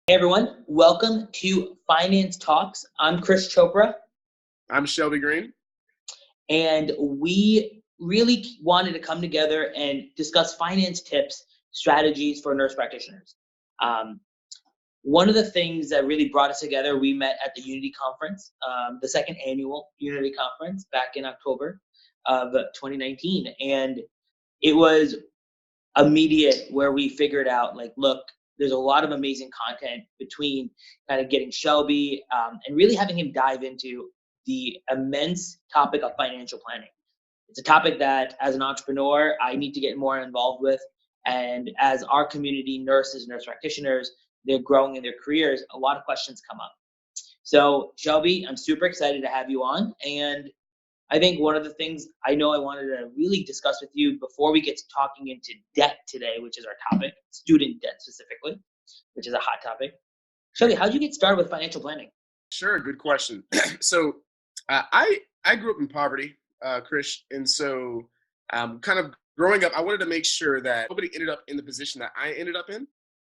Hey everyone, welcome to Finance Talks. I'm Krish Chopra, I'm Shelby Green. and we really wanted to come together and discuss finance tips, strategies for nurse practitioners. Um, One of the things that really brought us together, we met at the Unity Conference, the second annual Unity Conference back in October of 2019, and it was immediate where we figured out like, look, there's a lot of amazing content between kind of getting Shelby and really having him dive into the immense topic of financial planning. It's a topic that as an entrepreneur I need to get more involved with, and as our community nurses, nurse practitioners, they're growing in their careers, a lot of questions come up. So Shelby, I'm super excited to have you on, and I think one of the things I know I wanted to really discuss with you before we get to talking into debt today, which is our topic, student debt specifically, which is a hot topic. Shelby, how'd you get started with financial planning? Sure, good question. So I grew up in poverty, Krish, and so kind of growing up, I wanted to make sure that nobody ended up in the position that I ended up in,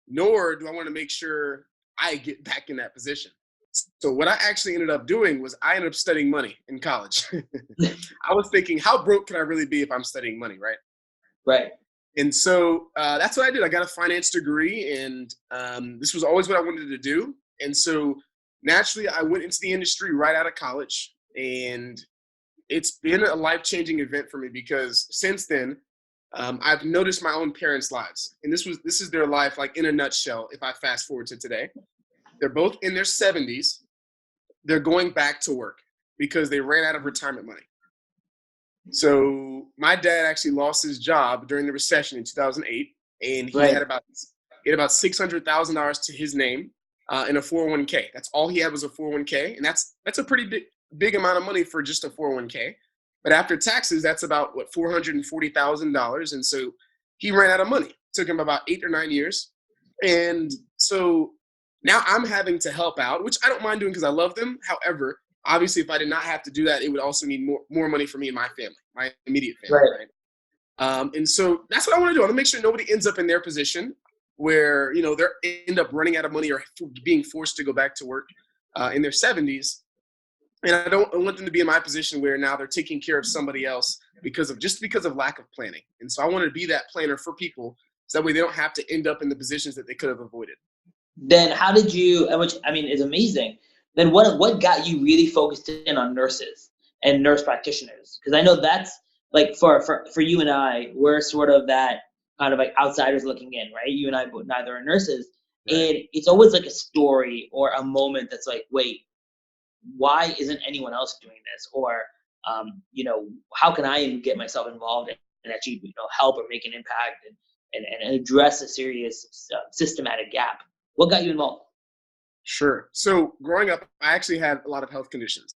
nor do I want to make sure I get back in that position. So what I actually ended up doing was I ended up studying money in college. I was thinking, how broke can I really be if I'm studying money, right? Right. And so that's what I did. I got a finance degree, and this was always what I wanted to do. And so naturally, I went into the industry right out of college, and it's been a life-changing event for me because since then, I've noticed my own parents' lives, and this is their life, like in a nutshell. If I fast forward to today, they're both in their 70s. They're going back to work because they ran out of retirement money. So my dad actually lost his job during the recession in 2008, and Right. he had about $600,000 to his name in a 401k. That's all he had was a 401k, and that's a pretty big amount of money for just a 401k. But after taxes, that's about what $440,000, and so he ran out of money. It took him about 8 or 9 years, and so now I'm having to help out, which I don't mind doing because I love them. However, obviously, if I did not have to do that, it would also need more money for me and my family, my immediate family, Right. right? And so that's what I want to do. I want to make sure nobody ends up in their position where they end up running out of money or being forced to go back to work in their 70s. And I want them to be in my position where now they're taking care of somebody else because of lack of planning. And so I want to be that planner for people so that way they don't have to end up in the positions that they could have avoided. Then how did you, and which I mean is amazing. Then what got you really focused in on nurses and nurse practitioners? Because I know that's like for you and I, we're sort of that kind of like outsiders looking in, right? You and I both neither are nurses. Right. And it's always like a story or a moment that's like, wait, why isn't anyone else doing this? Or how can I get myself involved and actually help or make an impact and address a serious systematic gap? What got you involved? Sure. So growing up, I actually had a lot of health conditions.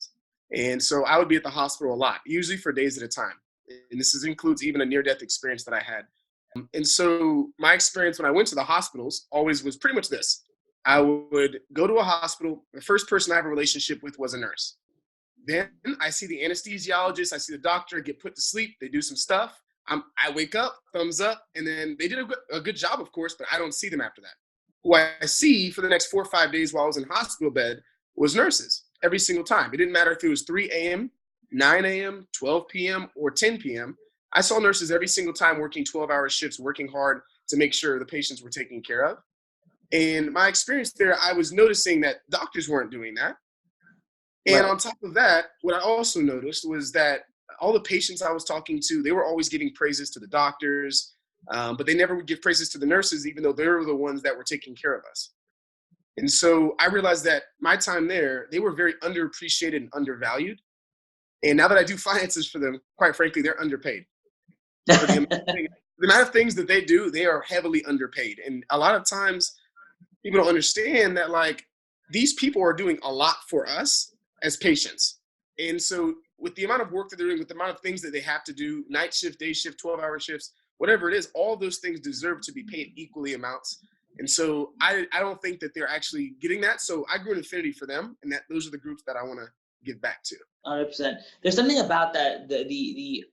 And so I would be at the hospital a lot, usually for days at a time. And includes even a near death experience that I had. And so my experience when I went to the hospitals always was pretty much this. I would go to a hospital. The first person I have a relationship with was a nurse. Then I see the anesthesiologist, I see the doctor, get put to sleep. They do some stuff. I wake up, thumbs up, and then they did a good job, of course, but I don't see them after that. Who I see for the next 4 or 5 days while I was in hospital bed was nurses every single time. It didn't matter if it was 3 a.m., 9 a.m., 12 p.m., or 10 p.m. I saw nurses every single time working 12-hour shifts, working hard to make sure the patients were taken care of. And my experience there, I was noticing that doctors weren't doing that. And Right. on top of that, what I also noticed was that all the patients I was talking to, they were always giving praises to the doctors, but they never would give praises to the nurses, even though they were the ones that were taking care of us. And so I realized that my time there, they were very underappreciated and undervalued. And now that I do finances for them, quite frankly, they're underpaid for the amount of things that they do. They are heavily underpaid. And a lot of times people don't understand that like these people are doing a lot for us as patients. And so with the amount of work that they're doing, with the amount of things that they have to do, night shift, day shift, 12-hour shifts, whatever it is, all those things deserve to be paid equally amounts. And so I don't think that they're actually getting that. So I grew an affinity for them, and that those are the groups that I want to give back to. 100%. There's something about that the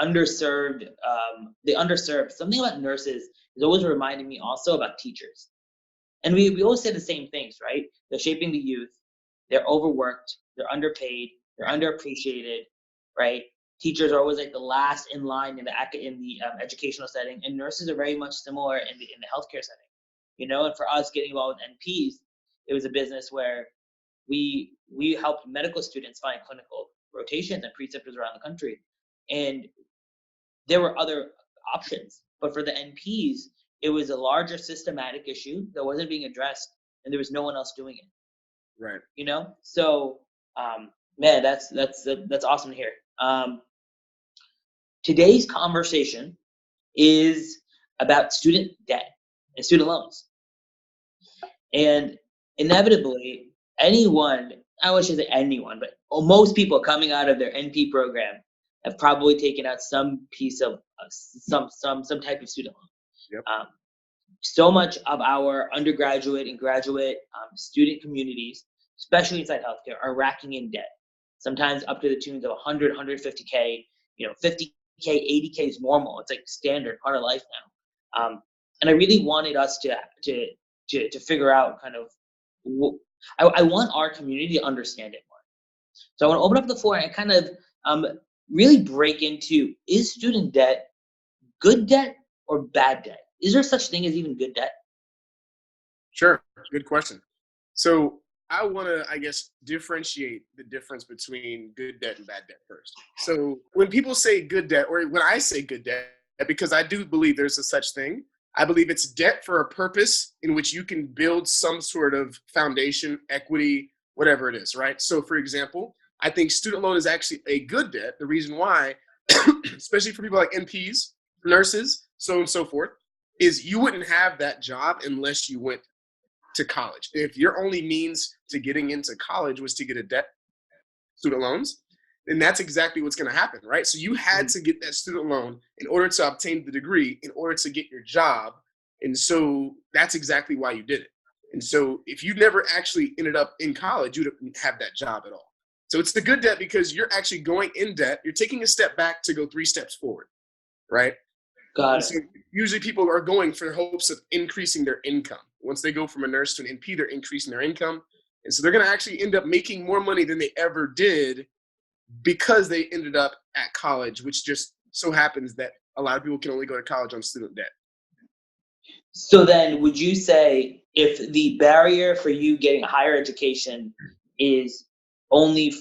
underserved, something about nurses is always reminding me also about teachers. And we always say the same things, right? They're shaping the youth. They're overworked. They're underpaid. They're underappreciated, right? Teachers are always like the last in line in the educational setting, and nurses are very much similar in the healthcare setting, And for us, getting involved with NPs, it was a business where we helped medical students find clinical rotations and preceptors around the country, and there were other options, but for the NPs, it was a larger systematic issue that wasn't being addressed, and there was no one else doing it. Right. So man, that's awesome to hear. Today's conversation is about student debt and student loans, and inevitably, anyone, I wish I say anyone, but most people coming out of their NP program have probably taken out some piece of some type of student loan. Yep. So much of our undergraduate and graduate student communities, especially inside healthcare, are racking in debt. Sometimes up to the tunes of 100, 150K, 50K, 80K is normal. It's like standard part of life now. And I really wanted us to figure out kind of, I want our community to understand it more. So I want to open up the floor and kind of really break into, is student debt good debt or bad debt? Is there such thing as even good debt? Sure. Good question. So I want to, differentiate the difference between good debt and bad debt first. So when people say good debt, or when I say good debt, because I do believe there's a such thing, I believe it's debt for a purpose in which you can build some sort of foundation, equity, whatever it is, right? So for example, I think student loan is actually a good debt. The reason why, especially for people like NPs, nurses, so on and so forth, is you wouldn't have that job unless you went to college. If your only means to getting into college was to get a debt, student loans, then that's exactly what's going to happen, right? So you had to get that student loan in order to obtain the degree, in order to get your job. And so that's exactly why you did it. And so if you never actually ended up in college, you wouldn't have that job at all. So it's the good debt because you're actually going in debt. You're taking a step back to go 3 steps forward, right? Got it. So usually people are going for hopes of increasing their income. Once they go from a nurse to an NP, they're increasing their income. And so they're going to actually end up making more money than they ever did because they ended up at college, which just so happens that a lot of people can only go to college on student debt. So then would you say if the barrier for you getting a higher education is only,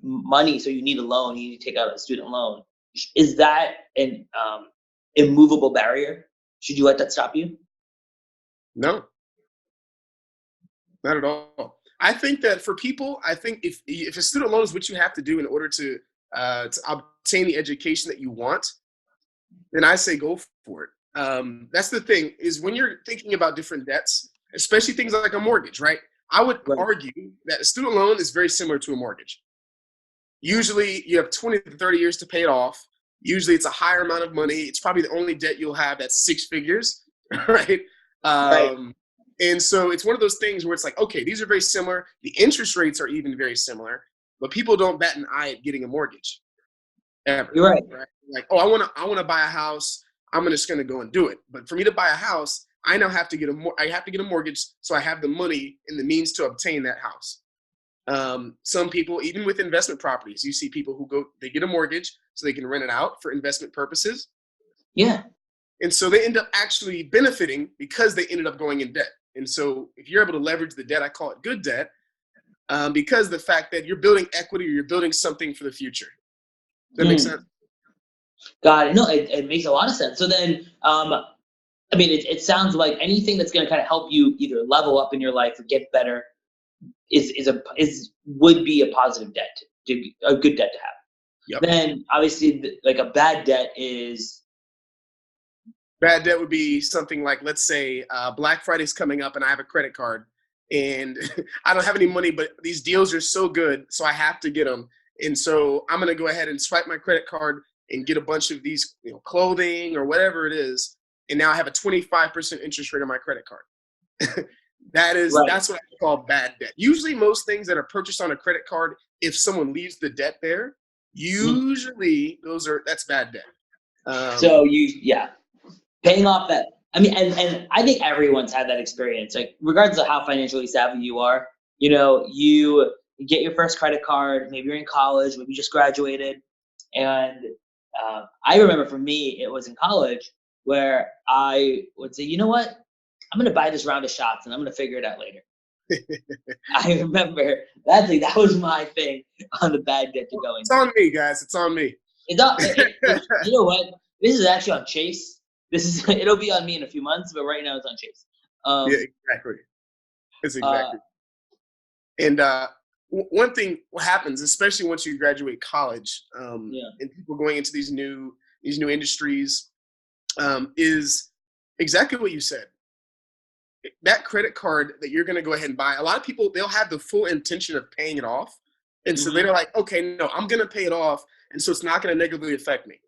money, so you need a loan, you need to take out a student loan, is that an immovable barrier? Should you let that stop you? No, not at all. I think that for people, if a student loan is what you have to do in order to obtain the education that you want, then I say go for it. That's the thing, is when you're thinking about different debts, especially things like a mortgage, right? I would argue that a student loan is very similar to a mortgage. Usually you have 20 to 30 years to pay it off. Usually it's a higher amount of money. It's probably the only debt you'll have that's 6 figures, right? And so it's one of those things where it's like, okay, these are very similar. The interest rates are even very similar, but people don't bat an eye at getting a mortgage. Ever, You're right. Like, oh, I want to buy a house. I'm just going to go and do it. But for me to buy a house, I now have to get a mortgage, so I have the money and the means to obtain that house. Some people, even with investment properties, you see people who they get a mortgage so they can rent it out for investment purposes. Yeah. And so they end up actually benefiting because they ended up going in debt. And so if you're able to leverage the debt, I call it good debt, because of the fact that you're building equity or you're building something for the future. Does that make sense? Got it. No, it makes a lot of sense. So then, it sounds like anything that's going to kind of help you either level up in your life or get better would be a positive debt, a good debt to have. Yep. Then obviously, like a bad debt is. Bad debt would be something like, let's say, Black Friday's coming up and I have a credit card and I don't have any money, but these deals are so good, so I have to get them. And so I'm going to go ahead and swipe my credit card and get a bunch of these, clothing or whatever it is. And now I have a 25% interest rate on my credit card. That's what I call bad debt. Usually most things that are purchased on a credit card, if someone leaves the debt there, usually that's bad debt. So paying off that I mean, and I think everyone's had that experience. Like, regardless of how financially savvy you are, you know, you get your first credit card. Maybe you're in college. Maybe you just graduated. And I remember for me, it was in college where I would say, you know what, I'm gonna buy this round of shots and I'm gonna figure it out later. I remember that was my thing on the bad debt to go It's into. on me, guys. It's on me. It's not, you know what? This is actually on Chase. This is it'll be on me in a few months, but right now it's on Chase. Yeah, Um, exactly. It's uh, exactly. And one thing what happens, especially once you graduate college, yeah. and people going into these new industries, is exactly what you said. That credit card that you're going to go ahead and buy, a lot of people, they'll have the full intention of paying it off. And so Hmm. they're like, okay, no, I'm going to pay it off. And so it's not going to negatively affect me.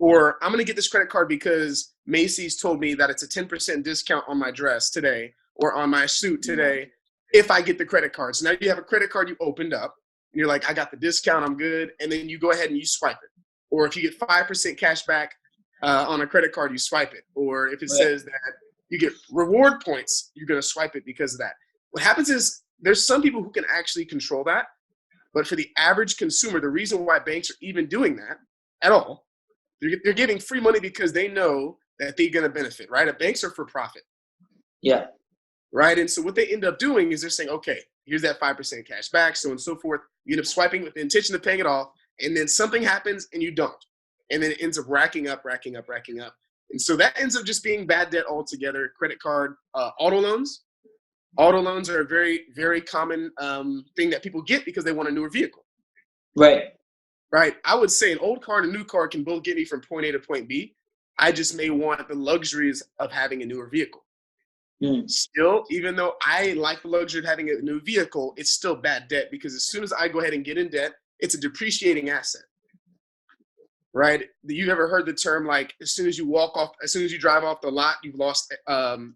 Or I'm going to get this credit card because Macy's told me that it's a 10% discount on my dress today or on my suit today if I get the credit card. So now you have a credit card you opened up and you're like, I got the discount, I'm good. And then you go ahead and you swipe it. Or if you get 5% cash back on a credit card, you swipe it. Or if it Right. says that you get reward points, you're going to swipe it because of that. What happens is there's some people who can actually control that. But for the average consumer, the reason why banks are even doing that at all, they're giving free money because they know that they're going to benefit, right? Banks are for profit, Yeah. right? And so what they end up doing is they're saying, okay, here's that 5% cash back, so on and so forth. You end up swiping with the intention of paying it off, and then something happens and you don't. And then it ends up racking up, racking up, racking up. And so that ends up just being bad debt altogether. Credit card, auto loans. Auto loans are a very, very common thing that people get because they want a newer vehicle. Right. Right. I would say an old car and a new car can both get me from point A to point B. I just may want the luxuries of having a newer vehicle. Mm. Still, even though I like the luxury of having a new vehicle, it's still bad debt because as soon as I go ahead and get in debt, it's a depreciating asset. Right? You've ever heard the term like as soon as you drive off the lot, you've lost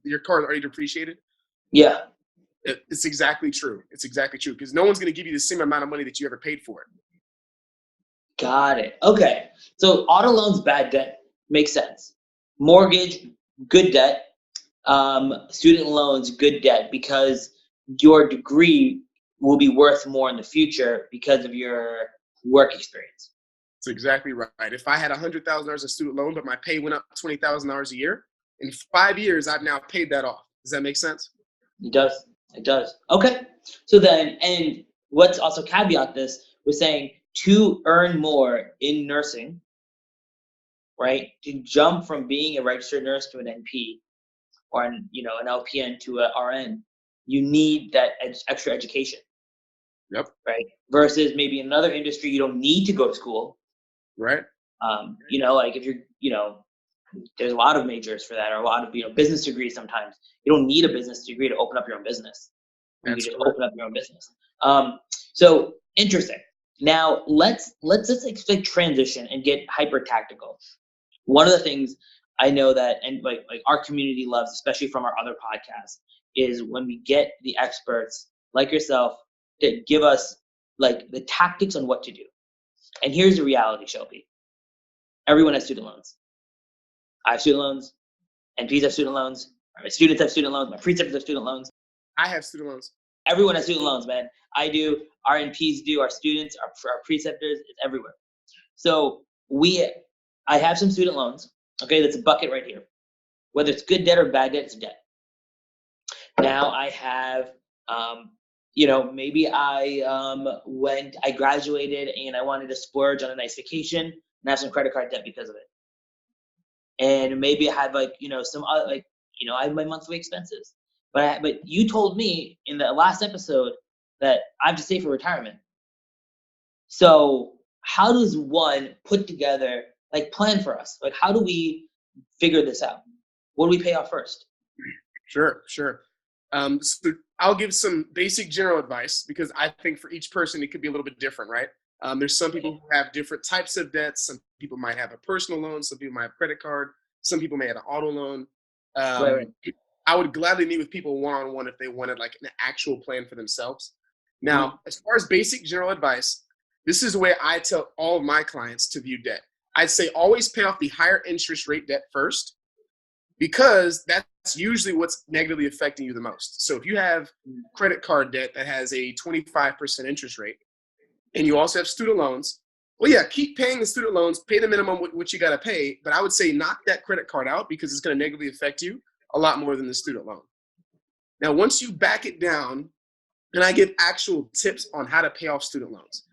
your car is already depreciated? Yeah. It's exactly true. It's exactly true because no one's going to give you the same amount of money that you ever paid for it. Got it. Okay. So auto loans, bad debt makes sense. Mortgage, good debt. Student loans, good debt because your degree will be worth more in the future because of your work experience. That's exactly right. If I had $100,000 in student loan, but my pay went up $20,000 a year, in 5 years, I've now paid that off. Does that make sense? It does. It does. Okay. So then, and let's also caveat this with saying to earn more in nursing, right? To jump from being a registered nurse to an NP or an LPN to a RN, you need that extra education, Yep. right? Versus maybe in another industry, you don't need to go to school. Right. Like if there's a lot of majors for that, or a lot of business degrees. Sometimes you don't need a business degree to open up your own business. You can That's just correct. open up your own business. So interesting. Now let's like transition and get hyper tactical. One of the things I know that and like our community loves, especially from our other podcasts, is when we get the experts like yourself to give us like the tactics on what to do. And here's the reality, Shelby. Everyone has student loans. I have student loans. NPs have student loans. My students have student loans. My preceptors have student loans. I have student loans. Everyone has student loans, man. I do. Our NPs do. Our students, our preceptors, it's everywhere. So I have some student loans. Okay, that's a bucket right here. Whether it's good debt or bad debt, it's debt. Now I have, maybe I graduated and I wanted to splurge on a nice vacation and have some credit card debt because of it. And maybe I have some other I have my monthly expenses. But you told me in the last episode that I have to save for retirement. So how does one put together plan for us? Like how do we figure this out? What do we pay off first? Sure, sure. So I'll give some basic general advice because I think for each person it could be a little bit different, right? There's some people who have different types of debts. Some people might have a personal loan. Some people might have a credit card. Some people may have an auto loan. Right, right. I would gladly meet with people one-on-one if they wanted like an actual plan for themselves. Mhm. Now, as far as basic general advice, this is the way I tell all of my clients to view debt. I'd say always pay off the higher interest rate debt first because that's usually what's negatively affecting you the most. So if you have credit card debt that has a 25% interest rate, and you also have student loans, well, yeah, keep paying the student loans, pay the minimum what you got to pay. But I would say knock that credit card out because it's going to negatively affect you a lot more than the student loan. Now, once you back it down, and I give actual tips on how to pay off student loans.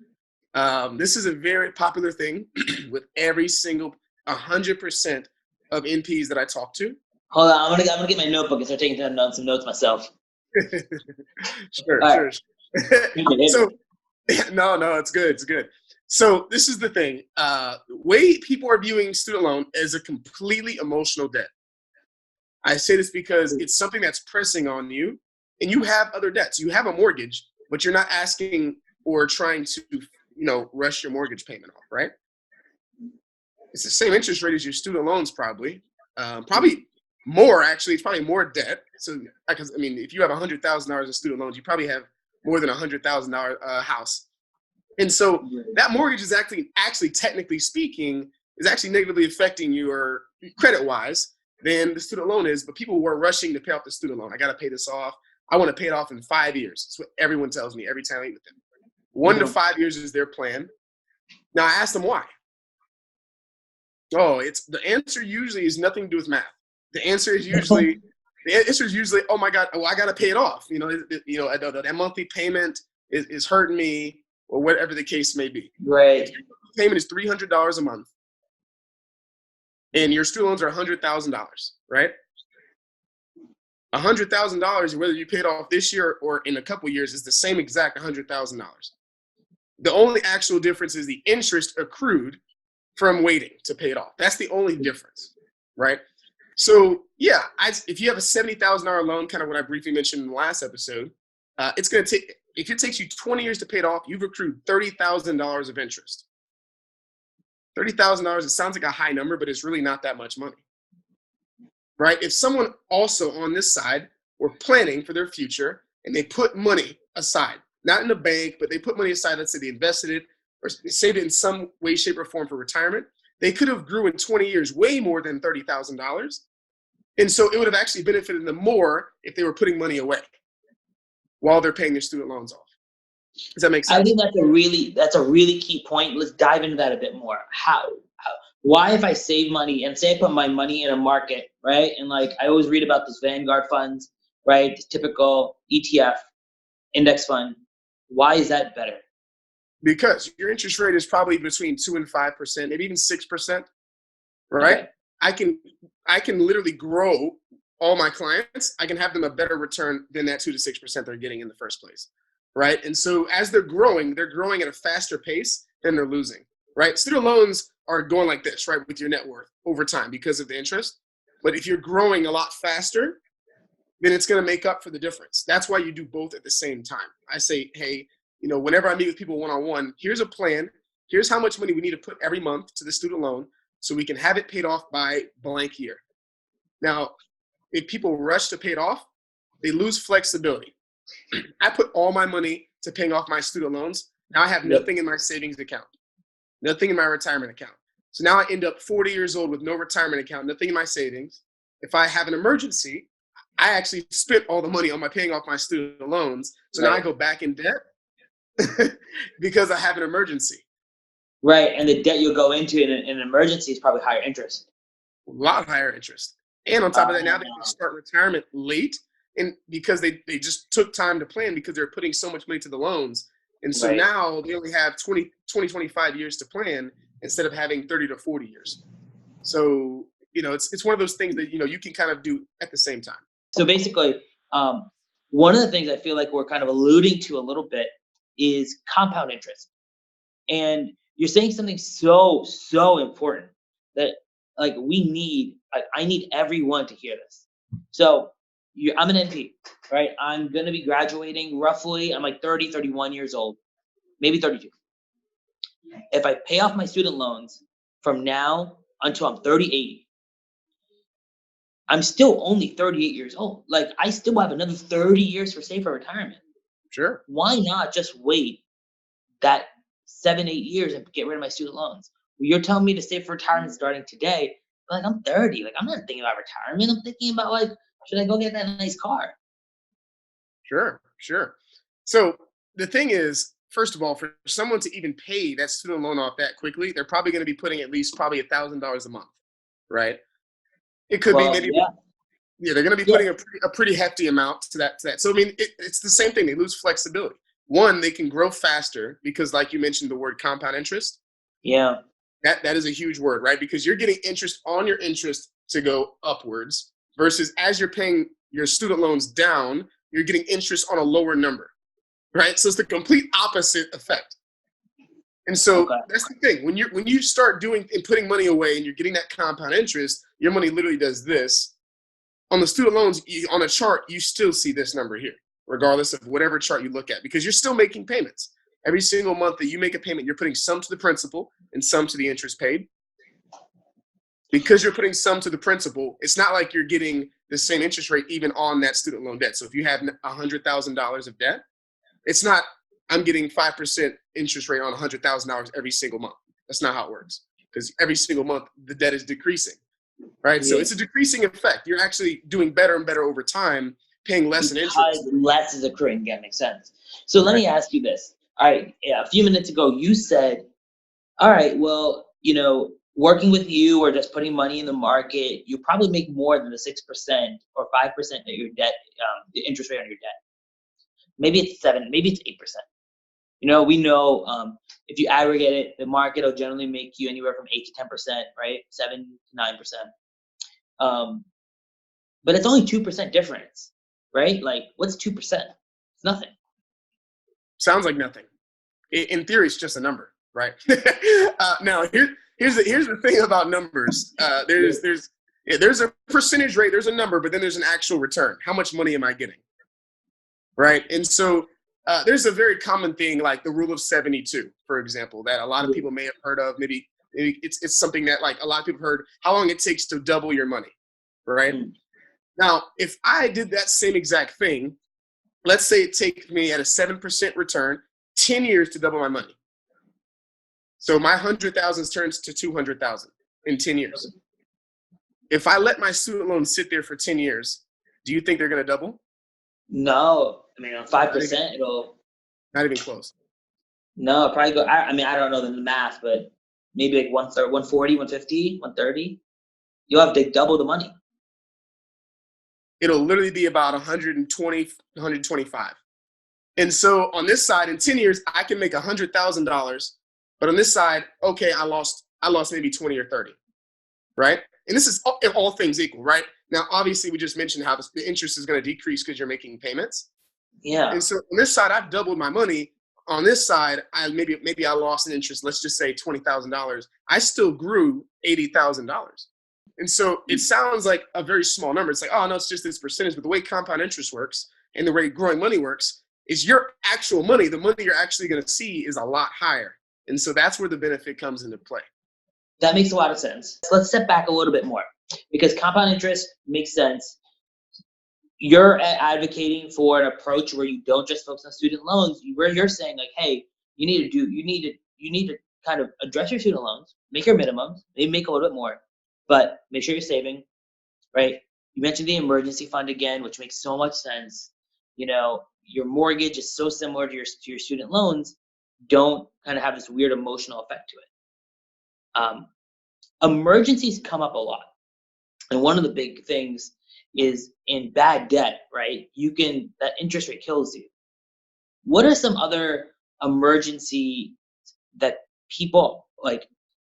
This is a very popular thing with every single 100% of NPs that I talk to. Hold on, I'm gonna get my notebook and start taking down some notes myself. Sure, All sure. right. Hit me. So, no, it's good. It's good. So this is the thing. Way people are viewing student loan as a completely emotional debt. I say this because it's something that's pressing on you, and you have other debts. You have a mortgage, but you're not asking or trying to, rush your mortgage payment off, right? It's the same interest rate as your student loans, probably. Probably more, actually. It's probably more debt. So, because if you have $100,000 in student loans, you probably have more than $100,000 house. And so that mortgage is actually technically speaking, is actually negatively affecting your credit-wise than the student loan is. But people were rushing to pay off the student loan. I got to pay this off. I want to pay it off in 5 years. That's what everyone tells me every time I meet with them. 1 to 5 years is their plan. Now I ask them why. Oh, the answer usually is nothing to do with math. The answer is usually, oh my God, I got to pay it off. That monthly payment is hurting me, or whatever the case may be. Right. Payment is $300 a month, and your student loans are $100,000, right? $100,000, whether you pay it off this year or in a couple of years, is the same exact $100,000. The only actual difference is the interest accrued from waiting to pay it off. That's the only difference, right? So yeah, if you have a $70,000 loan, kind of what I briefly mentioned in the last episode, it's going to take, if it takes you 20 years to pay it off, you've accrued $30,000 of interest. $30,000, it sounds like a high number, but it's really not that much money, right? If someone also on this side were planning for their future and they put money aside, not in the bank, but they put money aside, let's say they invested it or saved it in some way, shape, or form for retirement, they could have grew in 20 years way more than $30,000. And so it would have actually benefited them more if they were putting money away while they're paying their student loans off. Does that make sense? I think that's a really key point. Let's dive into that a bit more. Why, if I save money and say I put my money in a market, right? And like I always read about this Vanguard funds, right? This typical ETF index fund. Why is that better? Because your interest rate is probably between 2 and 5%, maybe even 6%, right? Okay. I can literally grow all my clients. I can have them a better return than that 2 to 6% they're getting in the first place, right? And so as they're growing at a faster pace than they're losing, right? Student loans are going like this, right, with your net worth over time because of the interest. But if you're growing a lot faster, then it's going to make up for the difference. That's why you do both at the same time. I say, hey, whenever I meet with people one-on-one, here's a plan. Here's how much money we need to put every month to the student loan so we can have it paid off by blank year. Now, if people rush to pay it off, they lose flexibility. I put all my money to paying off my student loans. Now I have nothing in my savings account, nothing in my retirement account. So now I end up 40 years old with no retirement account, nothing in my savings. If I have an emergency, I actually spent all the money on paying off my student loans. So now I go back in debt because I have an emergency. Right, and the debt you'll go into in an emergency is probably higher interest. A lot higher interest. And on top of that, now they can start retirement late, and because they just took time to plan because they're putting so much money to the loans. And so now they only have 25 years to plan instead of having 30 to 40 years. So, it's one of those things that, you can kind of do at the same time. So basically, one of the things I feel like we're kind of alluding to a little bit is compound interest. And you're saying something so important that like I need everyone to hear this. So I'm an NP, right? I'm going to be graduating roughly, I'm like 30, 31 years old, maybe 32. If I pay off my student loans from now until I'm 38, I'm still only 38 years old. Like I still have another 30 years for safer retirement. Sure. Why not just wait that 7-8 years and get rid of my student loans? You're telling me to save for retirement starting today. Like, I'm 30. Like, I'm not thinking about retirement. I'm thinking about, like, should I go get that nice car? Sure, sure. So the thing is, first of all, for someone to even pay that student loan off that quickly, they're probably going to be putting at least probably $1,000 a month, right? It could be Well, maybe, yeah, yeah, they're going to be yeah, putting a pretty hefty amount to that. To that. So I mean, it's the same thing. They lose flexibility. One, they can grow faster because, like you mentioned, the word compound interest. yeah. That is a huge word, right? Because you're getting interest on your interest to go upwards versus as you're paying your student loans down, you're getting interest on a lower number, right? So it's the complete opposite effect. And so Okay. that's the thing. When you start doing and putting money away and you're getting that compound interest, your money literally does this. On the student loans, on a chart, you still see this number here, regardless of whatever chart you look at, because you're still making payments. Every single month that you make a payment, you're putting some to the principal and some to the interest paid. Because you're putting some to the principal, it's not like you're getting the same interest rate even on that student loan debt. So if you have $100,000 of debt, it's not I'm getting 5% interest rate on $100,000 every single month. That's not how it works, because every single month the debt is decreasing, right? So Yeah. it's a decreasing effect. You're actually doing better and better over time, paying less in Because interest. less is accruing. That makes sense. So let Right. me ask you this. All right. Yeah, a few minutes ago, you said, all right, well, working with you or just putting money in the market, you probably make more than the 6% or 5% that your debt, the interest rate on your debt. Maybe it's 7, maybe it's 8%. We know if you aggregate it, the market will generally make you anywhere from 8 to 10%, right? 7 to 9%. Um, but it's only 2% difference, right? Like, what's 2%? It's nothing. Sounds like nothing. In theory, it's just a number, right? Now, here's the thing about numbers. Yeah. There's a percentage rate, there's a number, but then there's an actual return. How much money am I getting, right? And so there's a very common thing like the rule of 72, for example, that a lot of Yeah. people may have heard of. Maybe it's something that like a lot of people heard how long it takes to double your money, right? Mm. Now, if I did that same exact thing, let's say it takes me at a 7% return, 10 years to double my money. So my 100,000 turns to 200,000 in 10 years. If I let my student loan sit there for 10 years, do you think they're going to double? No, I mean, on Not even, 5%, it'll not even close. no, it'll probably go. I mean, I don't know the math, but maybe like 130, 140, 150, 130. You'll have to double the money. It'll literally be about 120, 125. And so on this side, in 10 years, I can make $100,000. But on this side, okay, I lost maybe 20 or 30, right? And this is all things equal, right? Now, obviously, we just mentioned how the interest is going to decrease because you're making payments. Yeah. And so on this side, I've doubled my money. On this side, maybe I lost an interest. Let's just say $20,000. I still grew $80,000. And so it sounds like a very small number. It's like, oh no, it's just this percentage. But the way compound interest works and the way growing money works is your actual money. The money you're actually going to see is a lot higher. And so that's where the benefit comes into play. That makes a lot of sense. Let's step back a little bit more because compound interest makes sense. You're advocating for an approach where you don't just focus on student loans, where you're saying like, hey, you need to kind of address your student loans, make your minimums, maybe make a little bit more, but make sure you're saving, right? You mentioned the emergency fund again, which makes so much sense. Your mortgage is so similar to your student loans. Don't kind of have this weird emotional effect to it. Emergencies come up a lot. And one of the big things is in bad debt, right? That interest rate kills you. What are some other emergency that people like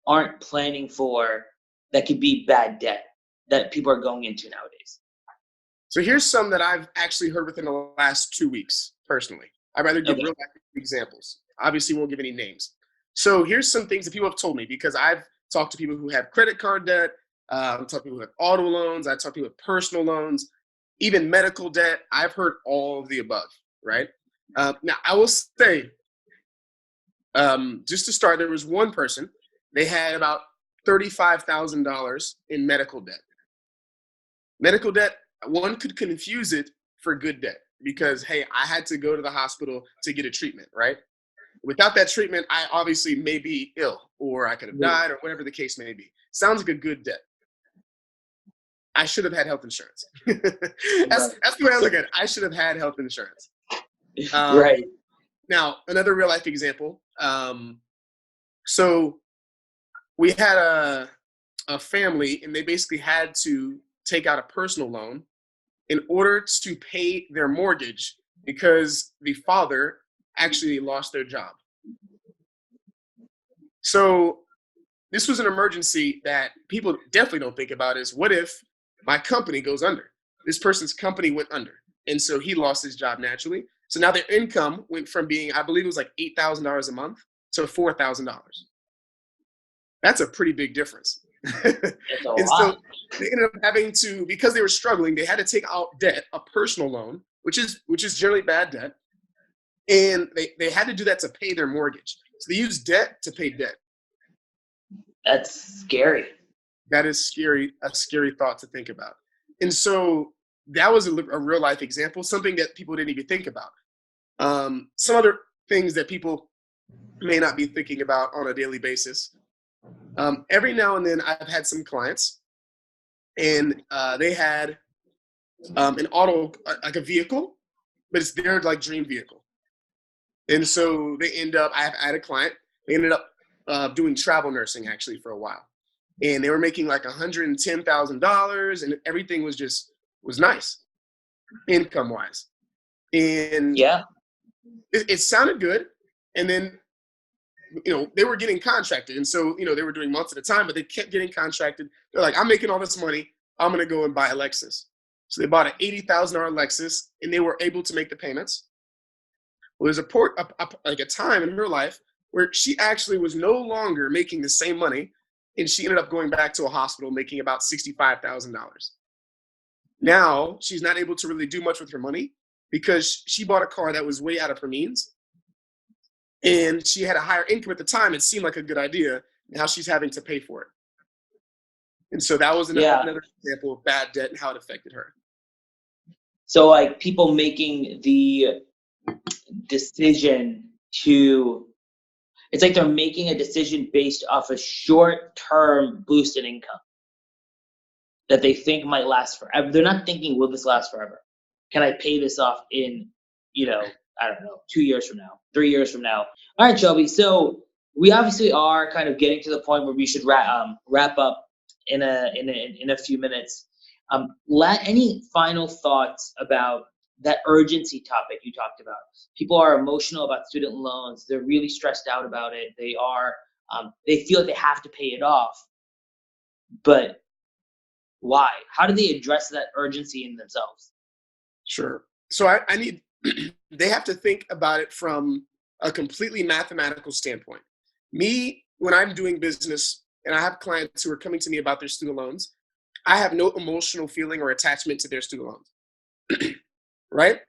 aren't planning for that could be bad debt that people are going into nowadays? So here's some that I've actually heard within the last 2 weeks, personally. I'd rather give Okay. real life examples. Obviously, won't give any names. So here's some things that people have told me because I've talked to people who have credit card debt. I've talked to people who have auto loans. I talked to people with personal loans, even medical debt. I've heard all of the above, right? Now, I will say, just to start, there was one person, they had about $35,000 in medical debt. Medical debt, one could confuse it for good debt because, hey, I had to go to the hospital to get a treatment, right? Without that treatment, I obviously may be ill or I could have Yeah. died or whatever the case may be. Sounds like a good debt. I should have had health insurance. Right. That's the way I look at it. I should have had health insurance. Right. Now, another real life example. So we had a family, and they basically had to take out a personal loan in order to pay their mortgage because the father actually lost their job. So this was an emergency that people definitely don't think about is, what if my company goes under? This person's company went under. And so he lost his job naturally. So now their income went from being, I believe it was like $8,000 a month to $4,000. That's a pretty big difference. It's a And lot. so they ended up having to, because they were struggling, they had to take out debt, a personal loan, which is generally bad debt. And they had to do that to pay their mortgage. So they used debt to pay debt. That's scary. That is scary, a scary thought to think about. And so that was a real life example, something that people didn't even think about. Some other things that people may not be thinking about on a daily basis. Every now and then I've had some clients, and they had an auto, like a vehicle, but it's their like dream vehicle. And so they end up, I had a client, they ended up doing travel nursing actually for a while. And they were making like $110,000, and everything was nice income wise. And Yeah. it sounded good. And then, they were getting contracted. And so, they were doing months at a time, but they kept getting contracted. They're like, I'm making all this money. I'm going to go and buy a Lexus. So they bought an $80,000 Lexus, and they were able to make the payments. Well, there's like a time in her life where she actually was no longer making the same money, and she ended up going back to a hospital making about $65,000. Now she's not able to really do much with her money because she bought a car that was way out of her means, and she had a higher income at the time. It seemed like a good idea. Now she's having to pay for it. And so that was Yeah. another example of bad debt and how it affected her. So like people making the decision to, it's like they're making a decision based off a short-term boost in income that they think might last forever. They're not thinking, will this last forever? Can I pay this off in, I don't know, 2 years from now, 3 years from now? All right, Shelby. So we obviously are kind of getting to the point where we should wrap up in a few minutes. Any final thoughts about that urgency topic you talked about? People are emotional about student loans. They're really stressed out about it. They feel like they have to pay it off, but why? How do they address that urgency in themselves? Sure. So I need, they have to think about it from a completely mathematical standpoint. Me, when I'm doing business and I have clients who are coming to me about their student loans, I have no emotional feeling or attachment to their student loans, right?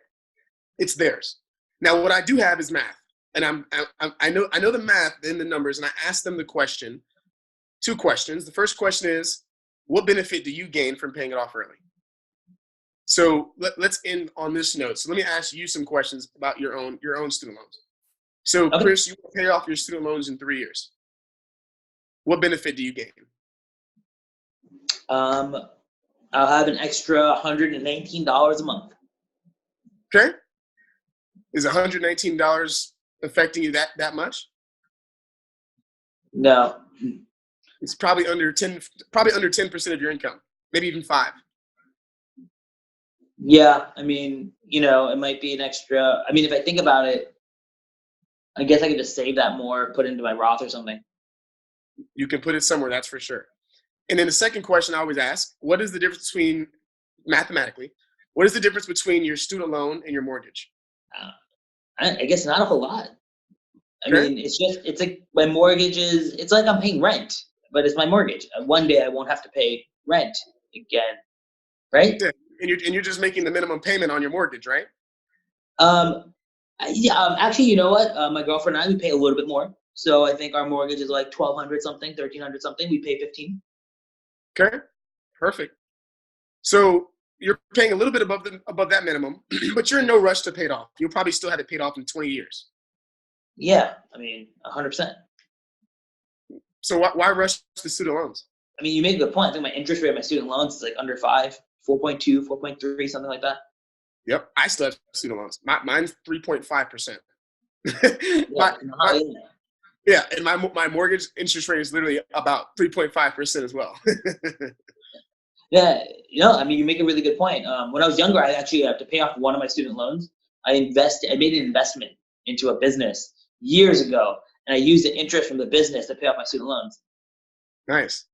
It's theirs. Now, what I do have is math, and I know the math and the numbers, and I ask them the question, 2 questions. The first question is, what benefit do you gain from paying it off early? So let's end on this note. So let me ask you some questions about your own student loans. So Okay. Chris, you pay off your student loans in 3 years. What benefit do you gain? I'll have an extra $119 a month. Okay. Is $119 affecting you that much? No. It's probably under 10% of your income, maybe even 5. Yeah, I mean, it might be an extra. I mean, if I think about it, I guess I could just save that more, put it into my Roth or something. You can put it somewhere, that's for sure. And then the second question I always ask, what is the difference between, mathematically, what is the difference between your student loan and your mortgage? I guess not a whole lot. I Okay. mean, it's like my mortgage it's like I'm paying rent, but it's my mortgage. One day I won't have to pay rent again, right? Yeah. And you're just making the minimum payment on your mortgage, right? Yeah, actually, you know what? My girlfriend and I, we pay a little bit more. So I think our mortgage is like 1,200 something, 1,300 something. We pay 15. Okay. Perfect. So you're paying a little bit above that minimum, but you're in no rush to pay it off. You'll probably still have it paid off in 20 years. Yeah, I mean, 100%. So why rush the student loans? I mean, you make a good point. I think my interest rate on my student loans is like under 5, 4.2, 4.3, something like that. Yep. I still have student loans. Mine's 3.5%. Yeah, my Yeah, and my mortgage interest rate is literally about 3.5% as well. yeah, I mean, you make a really good point. When I was younger, I actually had to pay off one of my student loans. I made an investment into a business years ago, and I used the interest from the business to pay off my student loans. Nice.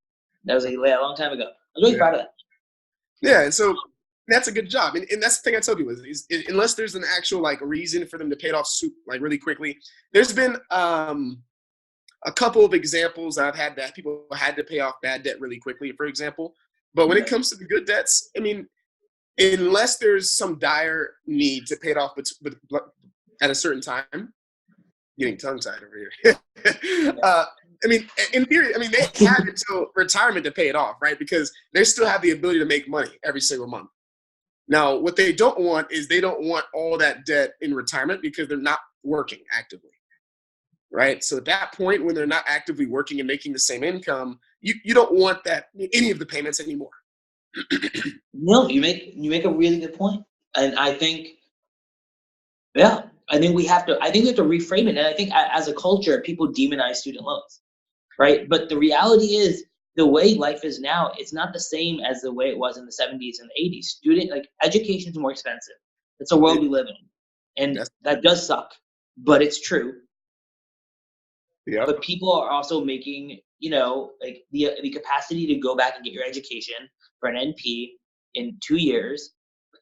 That was a long time ago. I was really Yeah. proud of that. Yeah, and so that's a good job. And that's the thing I tell people is unless there's an actual like reason for them to pay it off like really quickly. There's been a couple of examples I've had that people had to pay off bad debt really quickly, for example. But when it comes to the good debts, I mean, unless there's some dire need to pay it off at a certain time, getting tongue-tied over here. I mean, in theory, I mean, they have until retirement to pay it off, right? Because they still have the ability to make money every single month. Now, what they don't want is they don't want all that debt in retirement because they're not working actively, right? So at that point, when they're not actively working and making the same income, you don't want that any of the payments anymore. No, you make a really good point, and I think, yeah, I think we have to reframe it, and I think as a culture, people demonize student loans, right? But the reality is, the way life is now, it's not the same as the way it was in the 70s and the 80s. Education is more expensive. It's a world we live in, and that does suck, but it's true. Yep. But people are also making, like the capacity to go back and get your education for an NP in 2 years,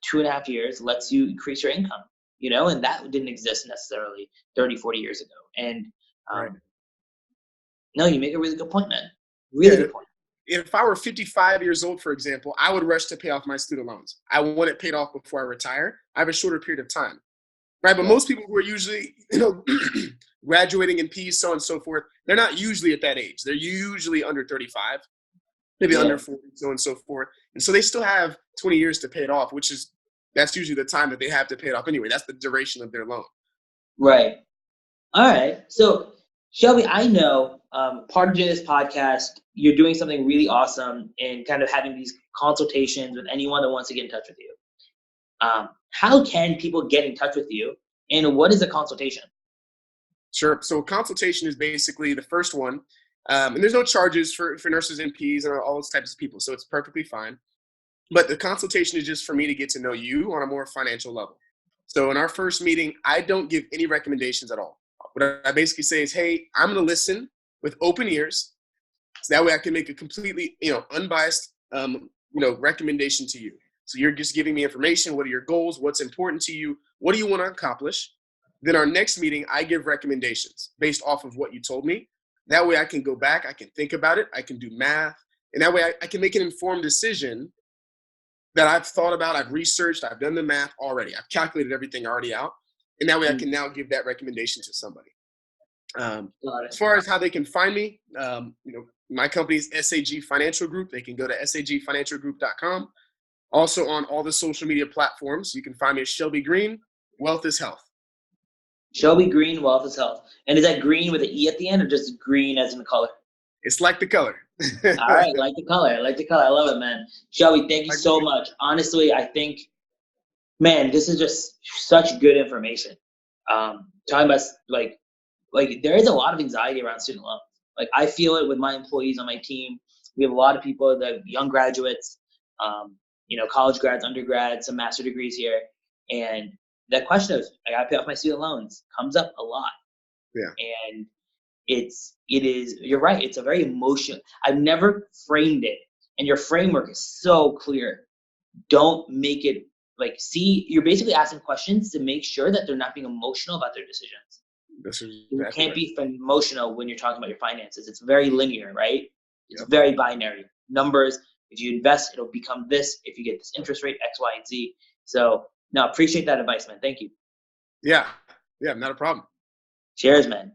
2.5 years lets you increase your income, and that didn't exist necessarily 30, 40 years ago. And Right. no, you make a really good point, man. Really good point. If I were 55 years old, for example, I would rush to pay off my student loans. I want it paid off before I retire. I have a shorter period of time. Right, but most people who are usually, graduating in P's, so on and so forth, they're not usually at that age. They're usually under 35, maybe under 40, so on and so forth. And so they still have 20 years to pay it off, that's usually the time that they have to pay it off anyway. That's the duration of their loan. Right. All right. So, Shelby, I know part of this podcast, you're doing something really awesome and kind of having these consultations with anyone that wants to get in touch with you. How can people get in touch with you, and what is a consultation? Sure. So consultation is basically the first one, and there's no charges for nurses and Ps and all those types of people, so it's perfectly fine. But the consultation is just for me to get to know you on a more financial level. So in our first meeting, I don't give any recommendations at all. What I basically say is, hey, I'm going to listen with open ears, so that way I can make a completely, unbiased, recommendation to you. So you're just giving me information. What are your goals? What's important to you? What do you want to accomplish? Then our next meeting, I give recommendations based off of what you told me. That way I can go back, I can think about it, I can do math, and that way I can make an informed decision that I've thought about, I've researched, I've done the math already. I've calculated everything already out. And that way I can now give that recommendation to somebody. As far as how they can find me, my company is SAG Financial Group. They can go to sagfinancialgroup.com. Also on all the social media platforms, you can find me as Shelby Green, Wealth is Health. Shelby Green, Wealth is Health. And is that green with an E at the end, or just green as in the color? It's like the color. All right, like the color. I love it, man. Shelby, thank you so much. Honestly, I think, man, this is just such good information. Talking about like there is a lot of anxiety around student loans. Like I feel it with my employees on my team. We have a lot of people that young graduates, college grads, undergrads, some master degrees here, and that question of I gotta pay off my student loans comes up a lot. Yeah. And it is, you're right, it's a very emotional. I've never framed it, and your framework is so clear. Don't make it you're basically asking questions to make sure that they're not being emotional about their decisions. You can't be emotional when you're talking about your finances. It's very linear, right? It's very binary. Numbers, if you invest, it'll become this. If you get this interest rate, X, Y, and Z. So, no, appreciate that advice, man. Thank you. Yeah, not a problem. Cheers, man.